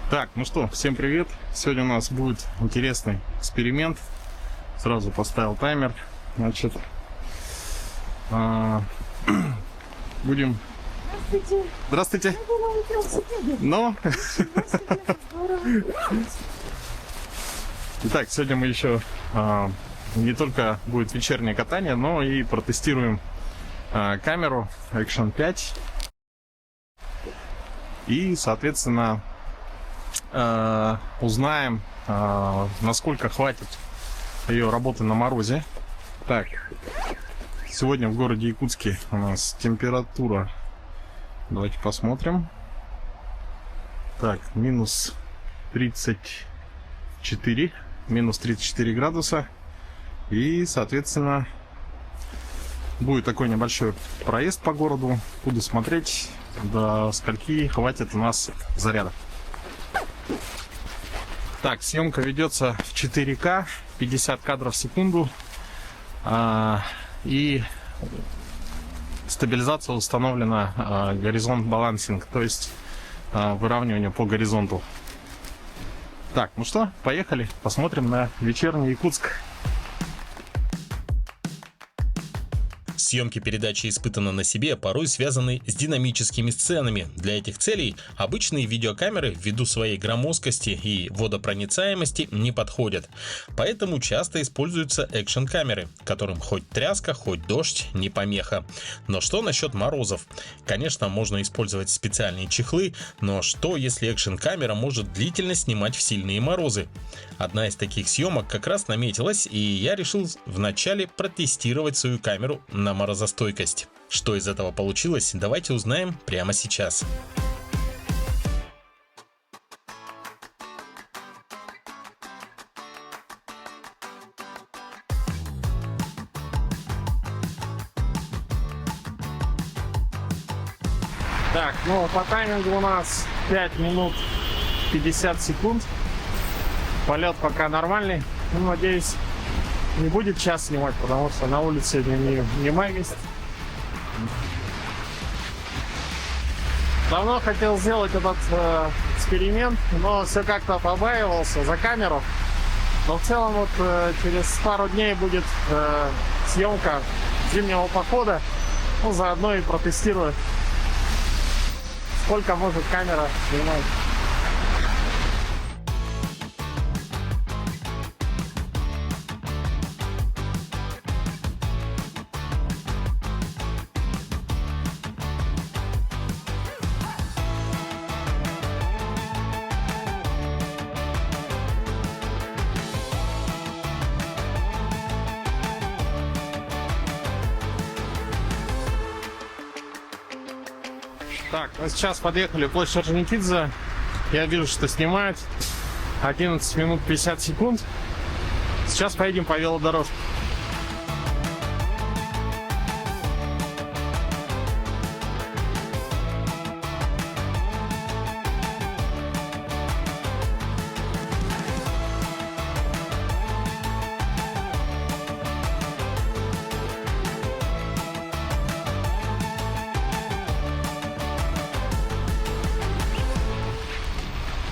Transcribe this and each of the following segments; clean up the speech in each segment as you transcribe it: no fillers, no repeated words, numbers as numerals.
Так, ну что, всем привет. Сегодня у нас будет интересный эксперимент. Сразу поставил таймер. Значит, будем... Здравствуйте. Здравствуйте. Ну? Итак, сегодня мы еще не только будет вечернее катание, но и протестируем камеру Action 5. И, соответственно, узнаем, насколько хватит ее работы на морозе. Так, сегодня в городе Якутске у нас температура, давайте посмотрим. Так, минус 34 градуса. И, соответственно, будет такой небольшой проезд по городу. Буду смотреть, до скольки хватит у нас заряда. Так, съемка ведется в 4К, 50 кадров в секунду. И стабилизация установлена горизонт балансинг, то есть выравнивание по горизонту. Так, ну что, поехали, посмотрим на вечерний Якутск. Съемки передачи испытаны на себе, порой связаны с динамическими сценами. Для этих целей обычные видеокамеры ввиду своей громоздкости и водопроницаемости не подходят. Поэтому часто используются экшн-камеры, которым хоть тряска, хоть дождь не помеха. Но что насчет морозов? Конечно, можно использовать специальные чехлы, но что если экшн-камера может длительно снимать в сильные морозы? Одна из таких съемок как раз наметилась, и я решил вначале протестировать свою камеру на морозостойкость. Что из этого получилось, давайте узнаем прямо сейчас. Так, ну по таймингу у нас 5 минут 50 секунд. Полет пока нормальный. Ну, надеюсь, не будет час снимать, потому что на улице не май месяц. Давно хотел сделать этот эксперимент, но все как-то побаивался за камеру. Но в целом вот через пару дней будет съемка зимнего похода. Ну, заодно и протестирую, сколько может камера снимать. Так, ну сейчас подъехали в площадь Орджоникидзе. Я вижу, что снимает 11 минут 50 секунд. Сейчас поедем по велодорожке.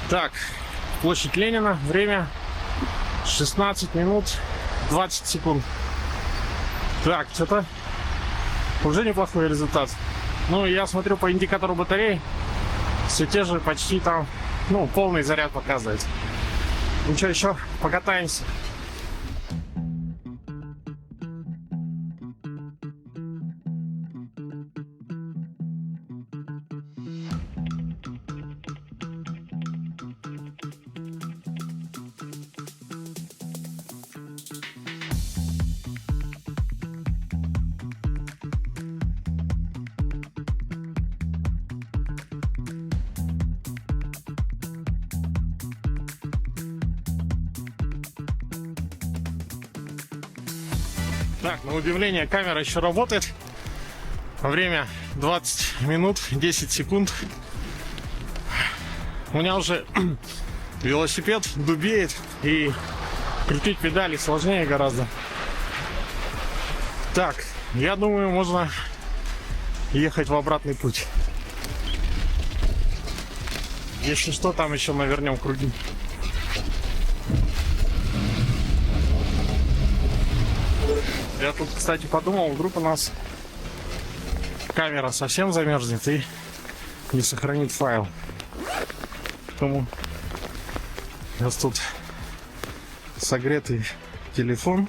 Так, площадь Ленина, время 16 минут 20 секунд. Так, что-то уже неплохой результат. Ну, я смотрю по индикатору батареи, все те же почти там, ну, полный заряд показывает. Ну что, еще покатаемся. Так, на удивление, камера еще работает. Время 20 минут 10 секунд. У меня уже велосипед дубеет, и крутить педали сложнее гораздо. Так, я думаю, можно ехать в обратный путь. Если что, там еще навернем круги. Я тут, кстати, подумал, вдруг у нас камера совсем замерзнет и не сохранит файл. Поэтому у нас тут согретый телефон.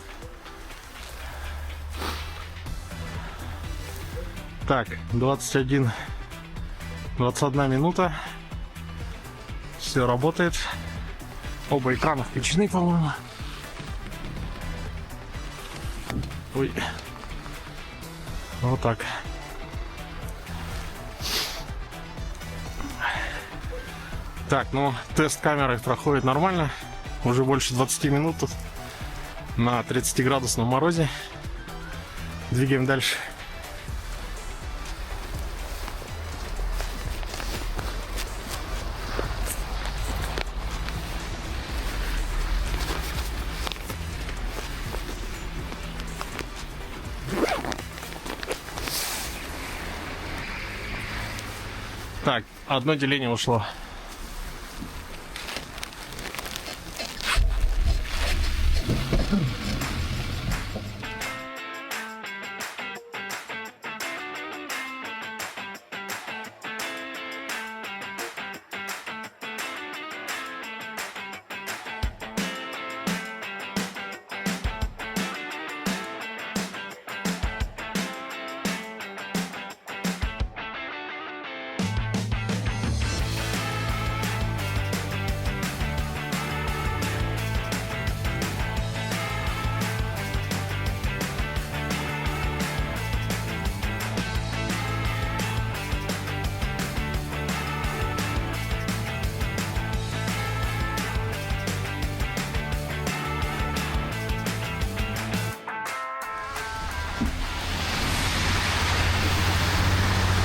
Так, 21 минута. Все работает. Оба экрана включены, по-моему. Ой. Вот так. Так, ну, тест камеры проходит нормально. Уже больше 20 минут тут на 30-градусном морозе. Двигаем дальше. Так, одно деление ушло.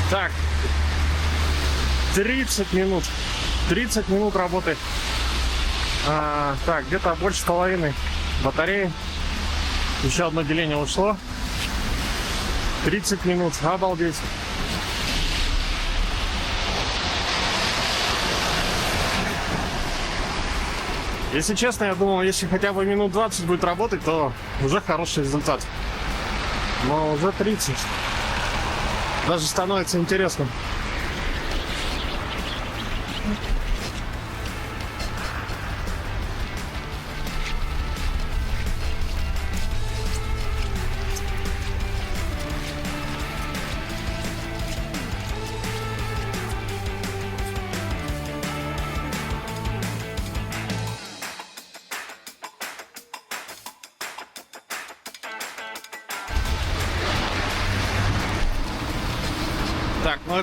Так, 30 минут. 30 минут работы. Так, где-то больше половины батареи. Еще одно деление ушло. 30 минут. Обалдеть. Если честно, я думал, если хотя бы минут 20 будет работать, то уже хороший результат. Но уже 30. Даже становится интересно. Так, ну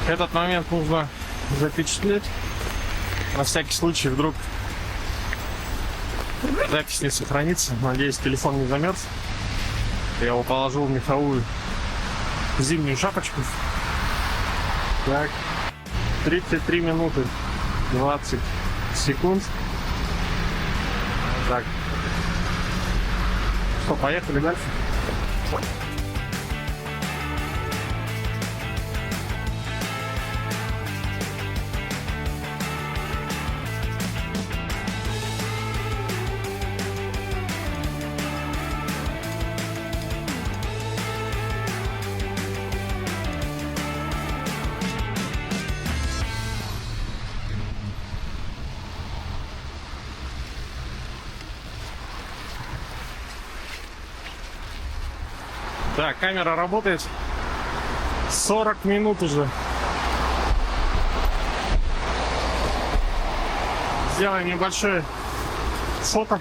этот момент нужно запечатлеть. На всякий случай, вдруг запись не сохранится. Надеюсь, телефон не замерз. Я его положил в меховую зимнюю шапочку. Так, 33 минуты 20 секунд. Так. Что, поехали дальше? Так, камера работает 40 минут уже. Сделаем небольшое фото.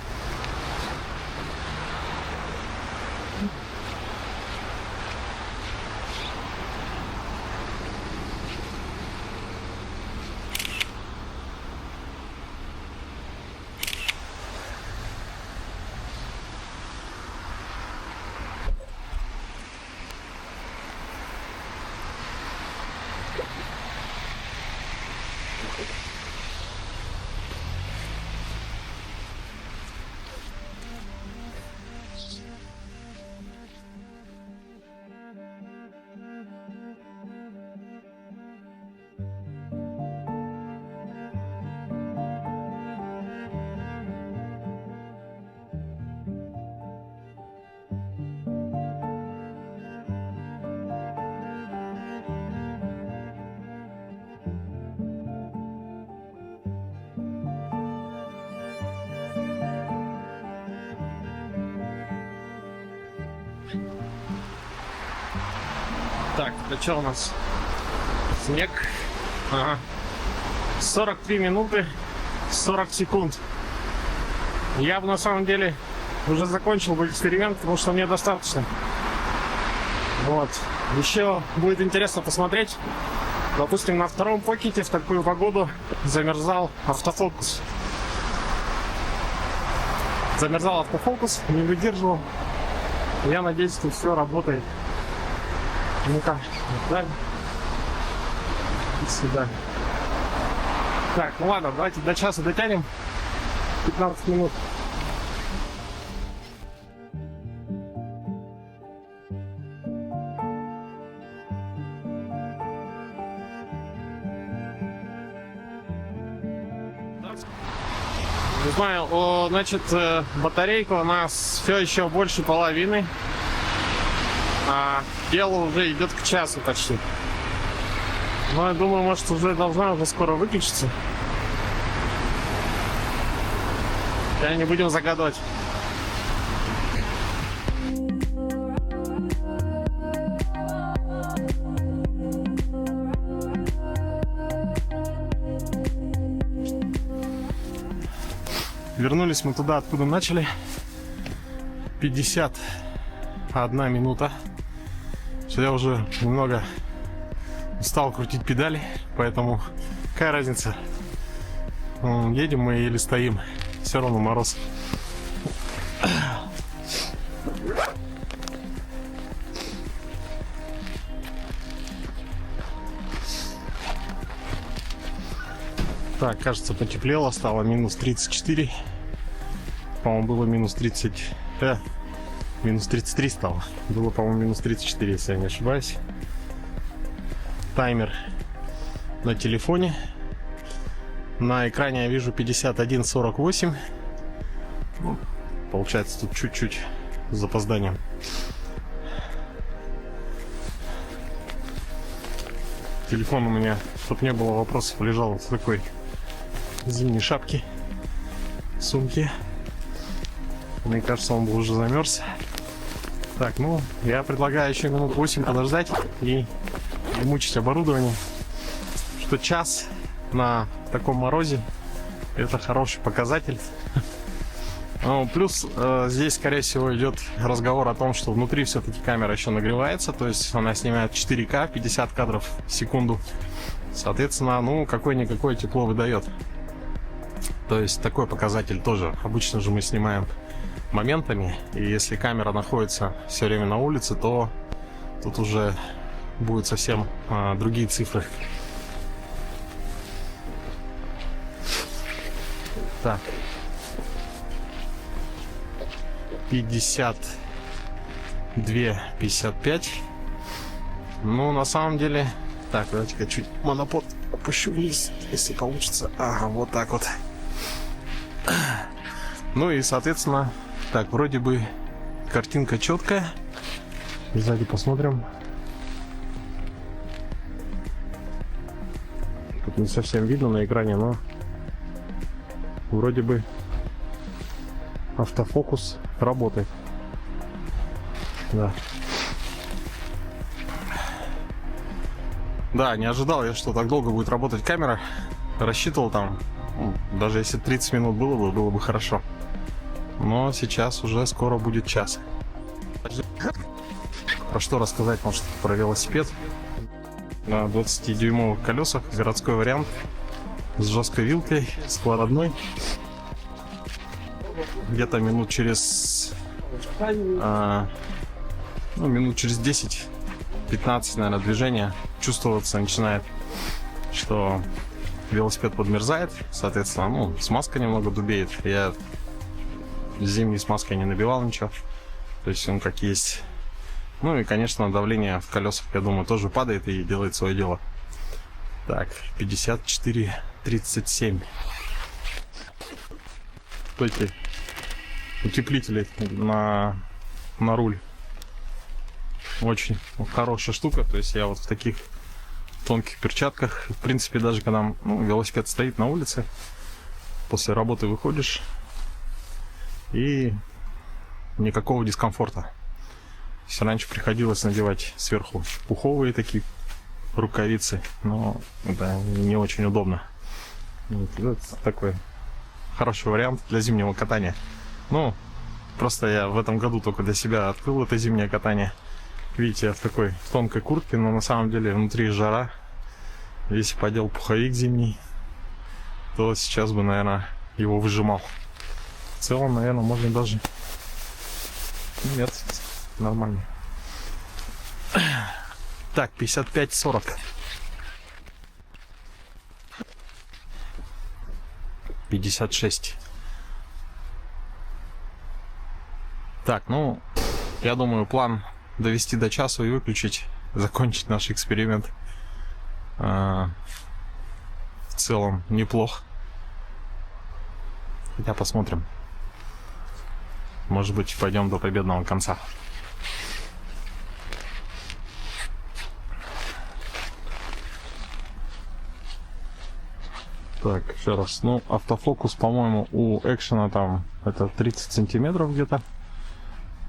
Так, это что у нас? Снег. Ага. 43 минуты 40 секунд. Я бы на самом деле уже закончил бы эксперимент, потому что мне достаточно. Вот. Еще будет интересно посмотреть. Допустим, на втором покете в такую погоду замерзал автофокус. Замерзал автофокус, не выдерживал. Я надеюсь, что все работает. Ну-ка, да. До свидания. Так, ну ладно, давайте до часа дотянем. 15 минут. Не знаю, значит, батарейка у нас все еще больше половины. А дело уже идет к часу почти. Но я думаю, может, уже должна уже скоро выключиться. Да, не будем загадывать. Вернулись мы туда, откуда начали. 51 минута. Я уже немного устал крутить педали, поэтому какая разница, едем мы или стоим, все равно мороз. Так, кажется, потеплело, стало минус 34. По-моему, было минус 30. Минус 33 стало. Было, по-моему, минус 34, если я не ошибаюсь. Таймер на телефоне. На экране я вижу 51:48. Получается, тут чуть-чуть с запозданием. Телефон у меня, чтобы не было вопросов, лежал в такой зимней шапке, сумке. Мне кажется, он бы уже замерз. Так, ну, я предлагаю еще минут 8 подождать и не мучить оборудование. Что час на таком морозе — это хороший показатель. Ну, плюс здесь, скорее всего, идет разговор о том, что внутри все-таки камера еще нагревается, то есть она снимает 4К, 50 кадров в секунду. Соответственно, ну, какое-никакое тепло выдает. То есть такой показатель тоже. Обычно же мы снимаем моментами, и если камера находится все время на улице, то тут уже будут совсем другие цифры. Так, 52-55. Ну, на самом деле, так, давайте-ка чуть монопод опущу вниз, если получится. Ага, вот так вот. Ну и, соответственно, так, вроде бы картинка четкая. Сзади посмотрим. Тут не совсем видно на экране, но вроде бы автофокус работает. Да. Да, не ожидал я, что так долго будет работать камера. Рассчитывал там, даже если 30 минут было бы хорошо. Но сейчас уже скоро будет час. Про что рассказать, может, про велосипед. На 20-дюймовых колесах, городской вариант, с жесткой вилкой, складной. Где-то минут через минут через 10-15, наверное, движения чувствоваться начинает, что велосипед подмерзает, соответственно, ну, смазка немного дубеет. Я зимней смазкой не набивал ничего, то есть он как есть. Ну и, конечно, давление в колесах, я думаю, тоже падает и делает свое дело. Так, 54-37. Эти утеплители на руль. Очень хорошая штука. То есть я вот в таких тонких перчатках, в принципе, даже когда велосипед стоит на улице, после работы выходишь и никакого дискомфорта. Если раньше приходилось надевать сверху пуховые такие рукавицы, но это не очень удобно. Вот, это такой хороший вариант для зимнего катания. Ну, просто я в этом году только для себя открыл это зимнее катание. Видите, я в такой тонкой куртке, но на самом деле внутри жара. Если бы одел пуховик зимний, то сейчас бы, наверное, его выжимал. В целом, наверное, можно даже... Нет, нормально. Так, 55-40. 56. Так, ну, я думаю, план довести до часу и выключить, закончить наш эксперимент. В целом неплох. Хотя посмотрим. Может быть, пойдем до победного конца. Так, еще раз. Ну, автофокус, по-моему, у экшена там это 30 сантиметров где-то,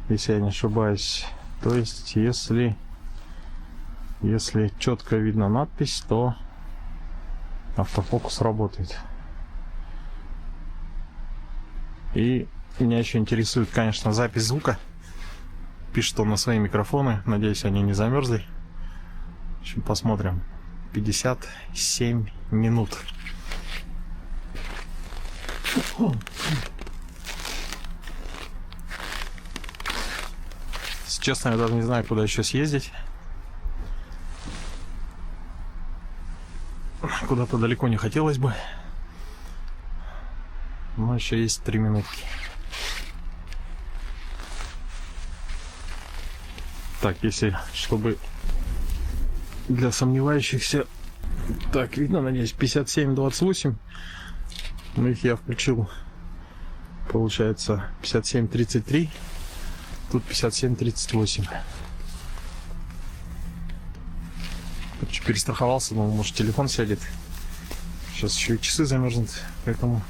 если я не ошибаюсь. То есть, если четко видно надпись, то автофокус работает. И меня еще интересует, конечно, запись звука. Пишет он на свои микрофоны. Надеюсь, они не замерзли. В общем, посмотрим. 57 минут. Если честно, я даже не знаю, куда еще съездить. Куда-то далеко не хотелось бы. Но еще есть 3 минутки. Так, если, чтобы для сомневающихся... Так, видно, надеюсь, 57-28. Ну, их я включил. Получается, 57-33. Тут 57-38. Короче, перестраховался, но может телефон сядет. Сейчас еще и часы замерзнут, поэтому...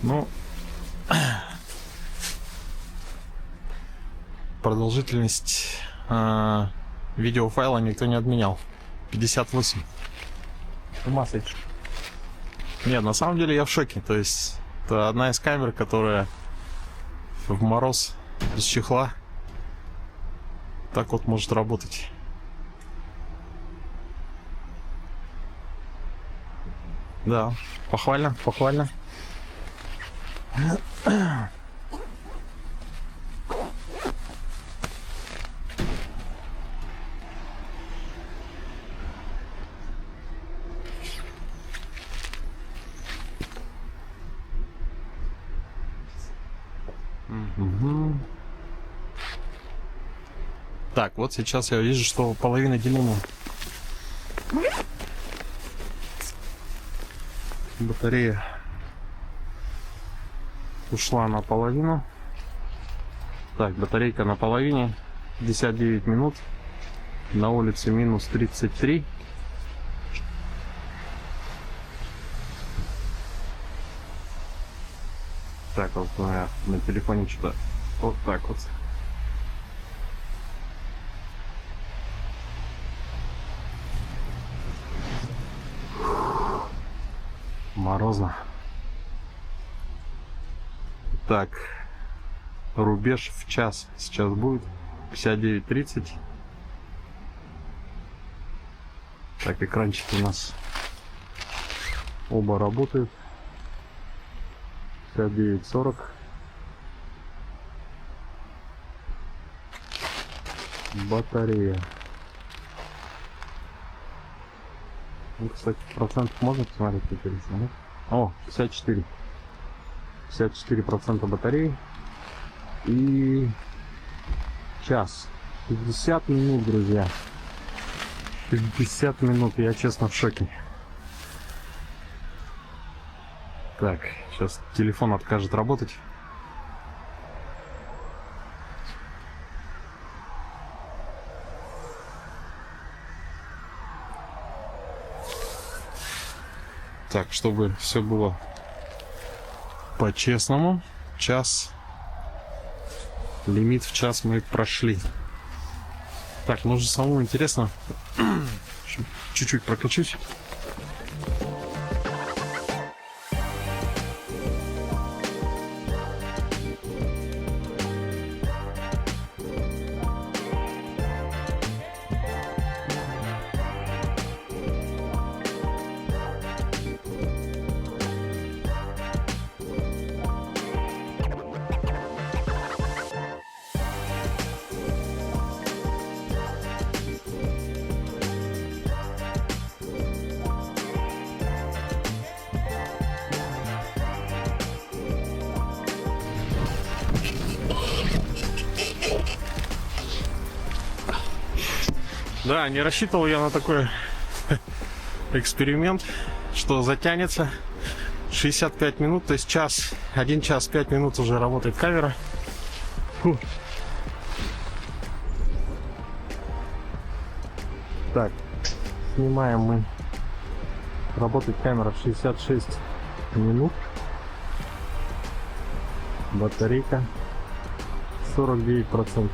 Ну... Продолжительность видеофайла никто не отменял. 58. Нет, на самом деле я в шоке. То есть, это одна из камер, которая в мороз без чехла так вот может работать. Да, похвально, похвально. Так, вот сейчас я вижу, что половина деления. Батарея ушла наполовину. Так, батарейка на половине. 59 минут. На улице минус 33. Так, вот у меня на телефоне что-то вот так вот. Морозно. Так, рубеж в час сейчас будет 59:30. Так, экранчики у нас оба работают. 59:40. Батарея. Ну, кстати, процентов можно посмотреть теперь, да? О, 54. 54% батареи. И час. 50 минут, друзья. 50 минут. Я честно в шоке. Так, сейчас телефон откажет работать. Так, чтобы все было по-честному, час Лимит в час мы прошли. Так, ну же самому интересно. Чуть-чуть прокручусь. Да, не рассчитывал я на такой эксперимент, что затянется 65 минут, то есть час, 1 час 5 минут уже работает камера. Фу. Так, снимаем мы. Работает камера 66 минут. Батарейка 49%.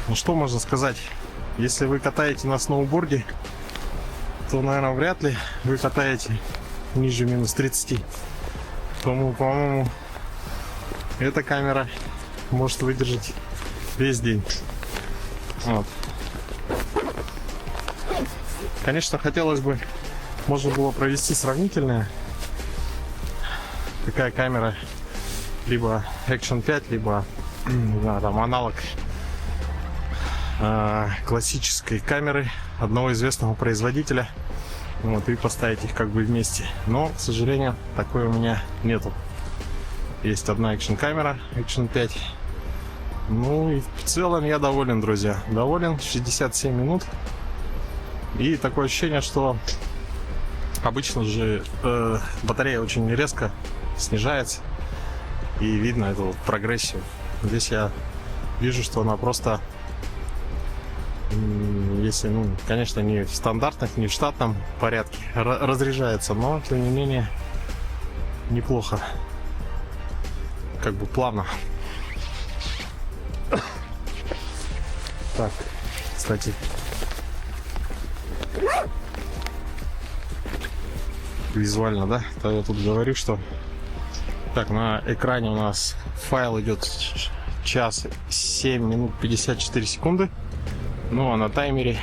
Ну что можно сказать? Если вы катаете на сноуборде, то, наверное, вряд ли вы катаете ниже минус 30. По-моему, эта камера может выдержать весь день. Вот. Конечно, хотелось бы, можно было провести сравнительное. Такая камера, либо Action 5, либо не знаю, там аналог классической камеры одного известного производителя. Вот, и поставить их как бы вместе. Но, к сожалению, такой у меня нету. Есть одна Action камера, Action 5. Ну и в целом я доволен, друзья. Доволен, 67 минут. И такое ощущение, что обычно же батарея очень резко снижается. И видно эту прогрессию. Здесь я вижу, что она просто, если, ну, конечно, не в стандартных, не в штатном порядке, разряжается, но, тем не менее, неплохо. Как бы плавно. Так, кстати. Визуально, да? То я тут говорю, что... Так, на экране у нас файл идет час 7 минут 54 секунды. Ну а на таймере,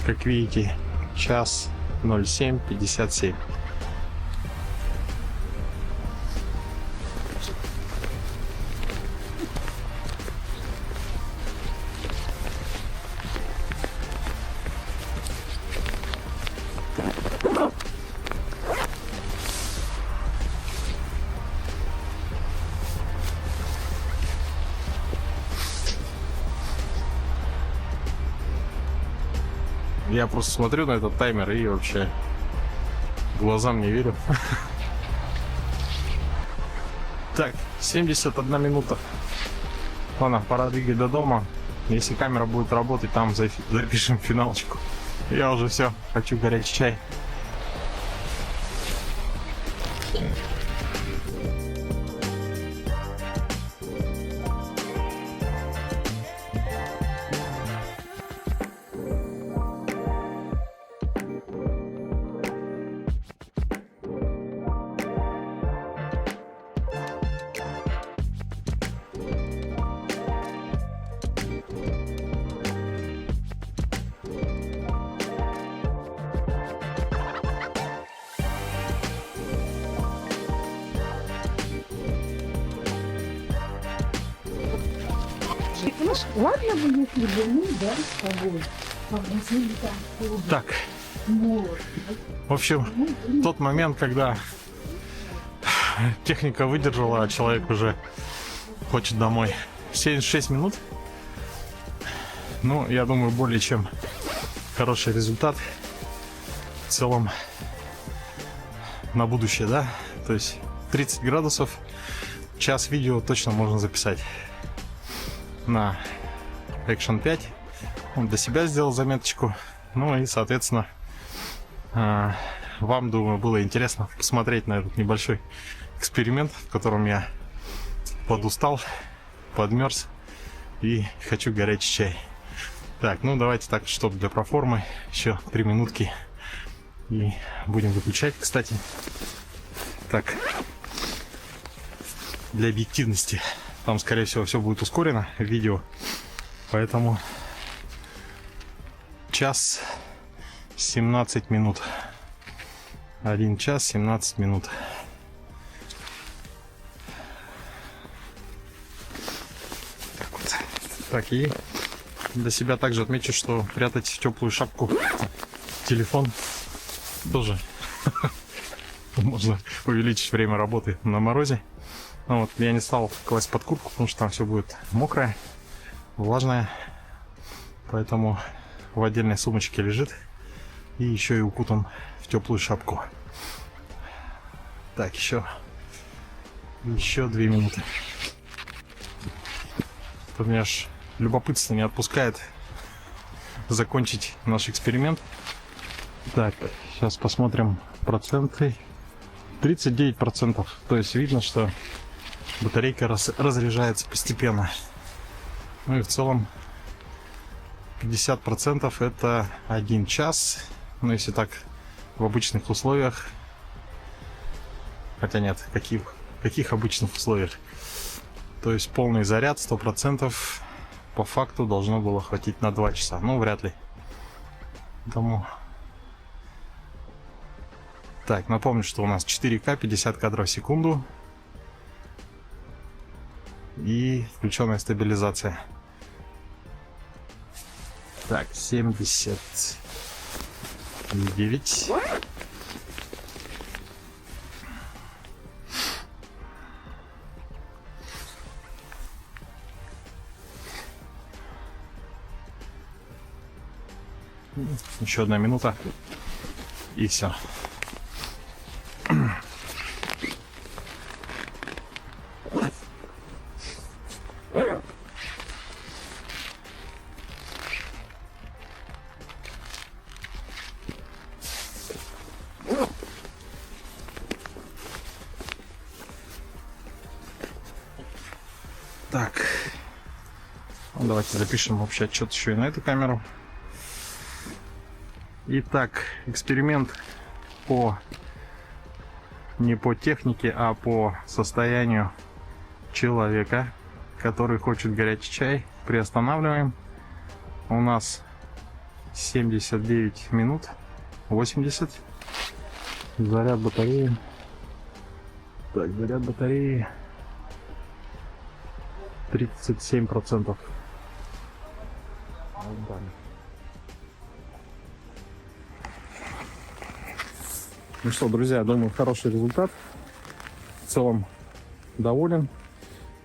как видите, час 07:57. Я просто смотрю на этот таймер и вообще глазам не верю. Так, 71 минута. Ладно, пора двигать до дома. Если камера будет работать, там запишем финалочку. Я уже все, хочу горячий чай. Ладно бы, если бы мы, да, с тобой погрузили там куда. Так, в общем, тот момент, когда техника выдержала, а человек уже хочет домой. 76 минут. Ну, я думаю, более чем хороший результат. В целом, на будущее, да? То есть 30 градусов, час видео точно можно записать на Action 5. Он для себя сделал заметочку. Ну и, соответственно, вам, думаю, было интересно посмотреть на этот небольшой эксперимент, в котором я подустал, подмерз и хочу горячий чай. Так, ну давайте так, чтобы для проформы еще 3 минутки и будем выключать, кстати. Так, для объективности. Там, скорее всего, все будет ускорено в видео, поэтому час 17 минут. 1 час 17 минут. Так вот. Так, и для себя также отмечу, что прятать в теплую шапку телефон тоже можно увеличить время работы на морозе. Но вот я не стал класть под куртку, потому что там все будет мокрое, влажное. Поэтому в отдельной сумочке лежит и еще и укутан в теплую шапку. Так, еще 2 минуты. Тут меня аж любопытство не отпускает закончить наш эксперимент. Так, сейчас посмотрим проценты. 39%. То есть видно, что батарейка разряжается постепенно. Ну и в целом 50% это 1 час. Ну если так в обычных условиях. Хотя нет, каких обычных условиях? То есть полный заряд 100% по факту должно было хватить на 2 часа. Ну вряд ли. Потому... Так, напомню, что у нас 4К 50 кадров в секунду. И включенная стабилизация. Так, 79. Еще 1 минута. И все. Так, ну, давайте запишем общий отчет еще и на эту камеру. Итак, эксперимент не по технике, а по состоянию человека, который хочет горячий чай. Приостанавливаем. У нас 79 минут, 80. Заряд батареи. Так, заряд батареи 37%. Ну что, друзья, думаю, хороший результат. В целом доволен.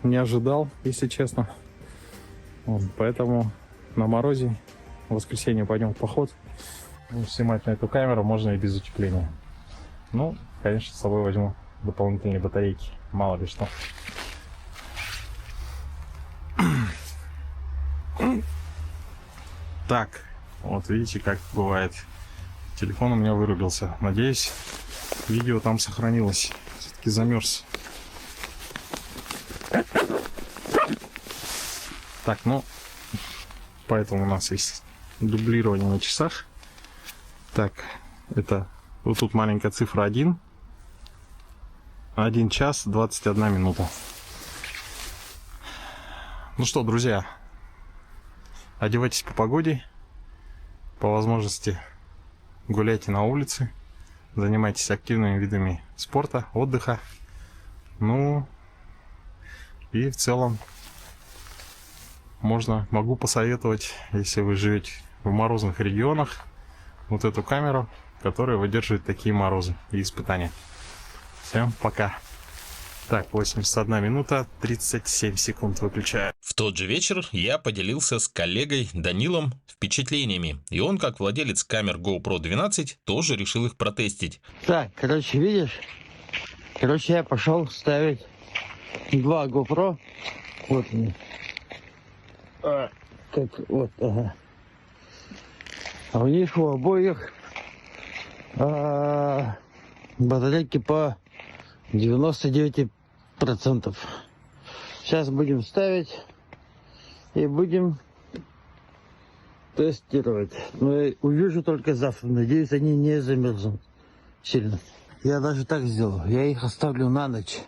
Не ожидал, если честно. Вот, поэтому на морозе в воскресенье пойдем в поход. Снимать на эту камеру можно и без утепления. Ну, конечно, с собой возьму дополнительные батарейки. Мало ли что. Так, вот видите, как бывает. Телефон у меня вырубился. Надеюсь, видео там сохранилось. Все-таки замерз. Так, ну, поэтому у нас есть дублирование на часах. Так, это вот тут маленькая цифра 1. 1 час 21 минута. Ну что, друзья, одевайтесь по погоде. По возможности гуляйте на улице. Занимайтесь активными видами спорта, отдыха. Ну, и в целом могу посоветовать, если вы живете в морозных регионах, вот эту камеру, которая выдерживает такие морозы и испытания. Всем пока. Так, 81 минута 37 секунд выключаю. В тот же вечер я поделился с коллегой Данилом впечатлениями, и он, как владелец камер GoPro 12, тоже решил их протестить. Так, короче, видишь? Короче, я пошел ставить 2 GoPro. Вот они. Как вот, ага. А у них у обоих Батарейки по 99%. Сейчас будем ставить и будем тестировать. Но я увижу только завтра. Надеюсь, они не замерзнут сильно. Я даже так сделал. Я их оставлю на ночь.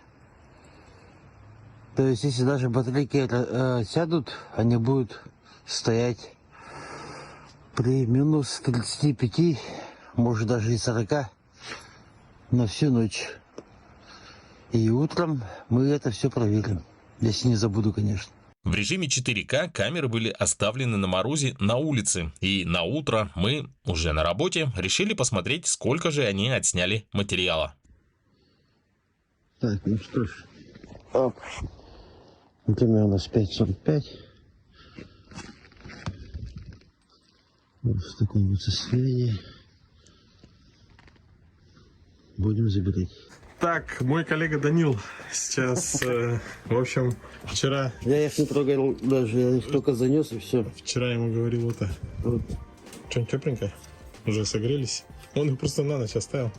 То есть, если даже батарейки сядут, они будут стоять при минус 35, может даже и 40 на всю ночь. И утром мы это все проверим. Если не забуду, конечно. В режиме 4К камеры были оставлены на морозе на улице, и на утро мы, уже на работе, решили посмотреть, сколько же они отсняли материала. Так, ну что ж. Оп. Время у нас 5:45. Вот в таком вот состоянии. Будем забирать. Так, мой коллега Данил сейчас, в общем, вчера Я их не трогал даже, я их только занес и все. я ему говорил это. Вот. Что-нибудь тепленькое? Уже согрелись? Он их просто на ночь оставил.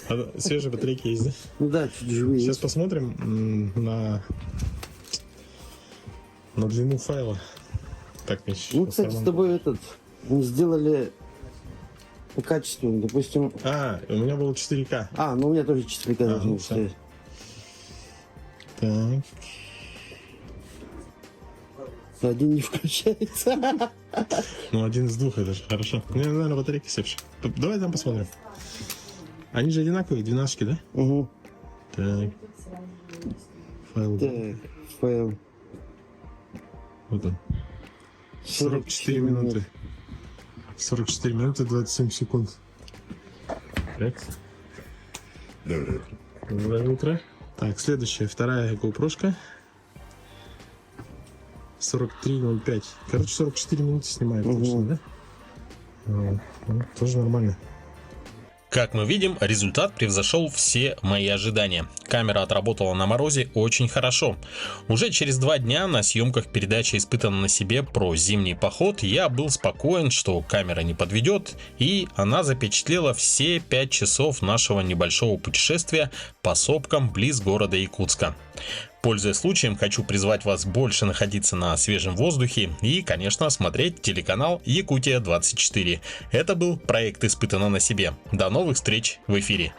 А свежие батарейки есть, да? Ну да, чуть живые. Сейчас есть. посмотрим на длину файла. Так, Миш, Ну, кстати, с тобой не сделали по качеству, допустим. у меня было 4К. Ну у меня тоже 4К ну должно всё. стоять. Так. Один не включается. Ну, один из двух, это же хорошо. Мне, наверное, батарейки севшие. Давай там посмотрим. Они же одинаковые, 12-ки, да? Угу. Так. Файл. Так, файл. Вот он. 44 минуты. 44 минуты 27 секунд. Так. Доброе утро. Так, следующая, вторая GoPro-шка. 43:05. Короче, 44 минуты снимает точно, да? Тоже нормально. Как мы видим, результат превзошел все мои ожидания. Камера отработала на морозе очень хорошо. Уже через 2 дня на съемках передачи «Испытано на себе» про зимний поход я был спокоен, что камера не подведет, и она запечатлела все 5 часов нашего небольшого путешествия по сопкам близ города Якутска. Пользуясь случаем, хочу призвать вас больше находиться на свежем воздухе и, конечно, смотреть телеканал Якутия 24. Это был проект «Испытано на себе». До новых встреч в эфире.